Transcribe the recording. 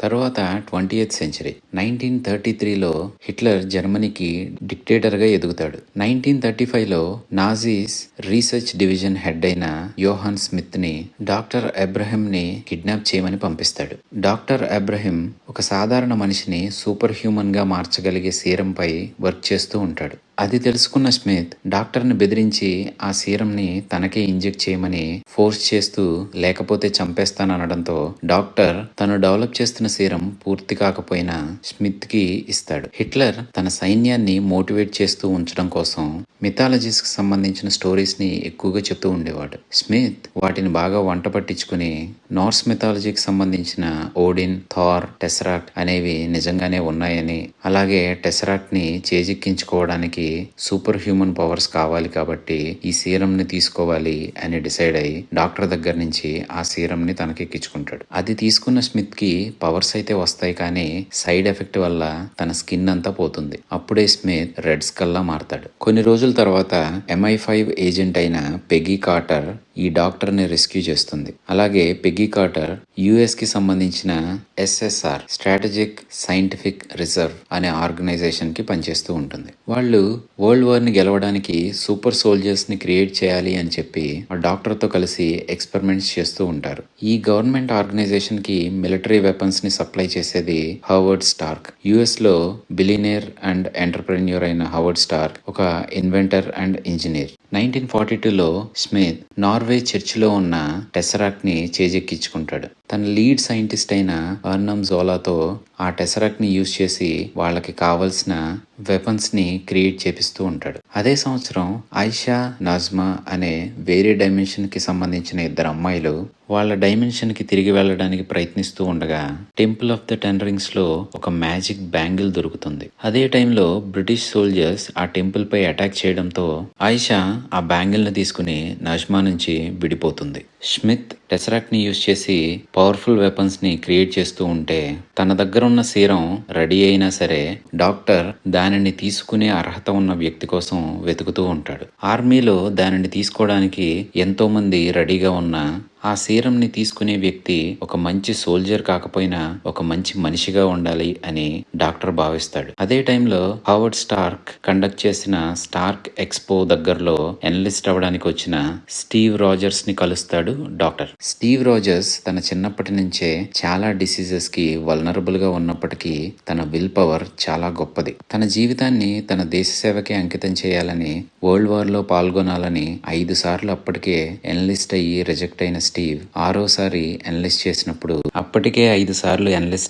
తరువాత 20th century 1933లో Hitler జర్మనీకి డిక్టేటర్గా ఎదుగుతాడు. 1935లో నాజీస్ రీసెర్చ్ డివిజన్ హెడ్ అయిన యోహాన్ స్మిత్ని డాక్టర్ అబ్రహంని కిడ్నాప్ చేయమని పంపిస్తాడు. డాక్టర్ అబ్రహం ఒక సాధారణ మనిషిని సూపర్ హ్యూమన్గా మార్చగలిగే సీరంపై వర్క్ చేస్తూ ఉంటాడు. అది తెలుసుకున్న స్మిత్ డాక్టర్ని బెదిరించి ఆ సీరంని తనకే ఇంజెక్ట్ చేయమని ఫోర్స్ చేస్తూ లేకపోతే చంపేస్తాననడంతో డాక్టర్ తను డెవలప్ చేస్తున్న సీరం పూర్తి కాకపోయినా స్మిత్కి ఇస్తాడు. హిట్లర్ తన సైన్యాన్ని మోటివేట్ చేస్తూ ఉంచడం కోసం మిథాలజీస్కి సంబంధించిన స్టోరీస్ని ఎక్కువగా చెప్తూ ఉండేవాడు. స్మిత్ వాటిని బాగా వంట పట్టించుకుని నార్స్ మిథాలజీకి సంబంధించిన ఓడిన్, థార్, టెసరాక్ట్ అనేవి నిజంగానే ఉన్నాయని, అలాగే టెసరాక్ట్ని చేజిక్కించుకోవడానికి సూపర్ హ్యూమన్ పవర్స్ కావాలి కాబట్టి ఈ సీరంని తీసుకోవాలి అని డిసైడ్ అయ్యి డాక్టర్ దగ్గర నుంచి ఆ సీరంని తనకెక్కించుకుంటాడు. అది తీసుకున్న స్మిత్ కి పవర్స్ అయితే వస్తాయి, కానీ సైడ్ ఎఫెక్ట్ వల్ల తన స్కిన్ అంతా పోతుంది. అప్పుడే స్మిత్ రెడ్ స్కల్ లా మారతాడు. కొన్ని రోజుల తర్వాత MI5 ఏజెంట్ అయిన పెగ్గీ కార్టర్ ఈ డాక్టర్ని రెస్క్యూ చేస్తుంది. అలాగే పెగ్గీ కార్టర్ US కి సంబంధించిన SSR స్ట్రాటజిక్ సైంటిఫిక్ రిజర్వ్ అనే ఆర్గనైజేషన్ కి పనిచేస్తూ ఉంటుంది. వాళ్ళు వరల్డ్ వార్ ని గెలవడానికి సూపర్ సోల్జర్స్ ని క్రియేట్ చేయాలి అని చెప్పి ఆ డాక్టర్ తో కలిసి ఎక్స్పెరిమెంట్స్ చేస్తూ ఉంటారు. ఈ గవర్నమెంట్ ఆర్గనైజేషన్ కి మిలిటరీ వెపన్స్ ని సప్లై చేసేది హవర్డ్ స్టార్క్. US లో బిలియనేర్ అండ్ ఎంటర్ప్రెన్యూర్ అయిన హవర్డ్ స్టార్క్ ఒక ఇన్వెంటర్ అండ్ ఇంజనీర్. 1942లో స్మిత్ నార్వే చర్చిలో ఉన్న టెసరాక్ట్ ని చేజెక్కించుకుంటాడు. తన లీడ్ సైంటిస్ట్ అయిన అర్నమ్ జోలాతో ఆ టెసరాక్ట్ ని యూజ్ చేసి వాళ్ళకి కావలసిన వెపన్స్ ని క్రియేట్ చేపిస్తూ ఉంటాడు. అదే సంవత్సరం ఐషా, నజ్మా అనే వేరే డైమెన్షన్ కి సంబంధించిన ఇద్దరు అమ్మాయిలు వాళ్ళ డైమెన్షన్ కి తిరిగి వెళ్ళడానికి ప్రయత్నిస్తూ ఉండగా temple of the ten rings లో ఒక మ్యాజిక్ బ్యాంగిల్ దొరుకుతుంది. అదే టైంలో బ్రిటిష్ సోల్జర్స్ ఆ టెంపుల్ పై అటాక్ చేయడంతో ఐషా ఆ బ్యాంగిల్ ని తీసుకుని నజ్మా నుంచి విడిపోతుంది. స్మిత్ టెసరాక్ట్ ని యూజ్ చేసి పవర్ఫుల్ వెపన్స్ ని క్రియేట్ చేస్తూ ఉంటే తన దగ్గర ఉన్న సీరం రెడీ అయినా సరే డాక్టర్ దానిని తీసుకునే అర్హత ఉన్న వ్యక్తి కోసం వెతుకుతూ ఉంటాడు. ఆర్మీలో దానిని తీసుకోవడానికి ఎంతో మంది రెడీగా ఉన్నా ఆ సీరంని తీసుకునే వ్యక్తి ఒక మంచి సోల్జర్ కాకపోయినా ఒక మంచి మనిషిగా ఉండాలి అని డాక్టర్ భావిస్తాడు. అదే టైంలో హవర్డ్ స్టార్క్ కండక్ట్ చేసిన స్టార్క్ ఎక్స్పో దగ్గరలో ఎన్లిస్ట్ అవ్వడానికి వచ్చిన స్టీవ్ రాజర్స్ ని కలుస్తాడు డాక్టర్. స్టీవ్ రాజర్స్ తన చిన్నప్పటి నుంచే చాలా డిసీజెస్ కి వల్నరబుల్ గా ఉన్నప్పటికీ తన విల్ పవర్ చాలా గొప్పది. తన జీవితాన్ని తన దేశ సేవకే అంకితం చేయాలని, వరల్డ్ వార్ లో పాల్గొనాలని 5 సార్లు అప్పటికే ఎన్లిస్ట్ అయ్యి రిజెక్ట్ అయిన స్టీవ్ 6వ సారి ఎన్లిస్ట్ చేసినప్పుడు అప్పటికే 5 సార్లు ఎన్లిస్ట్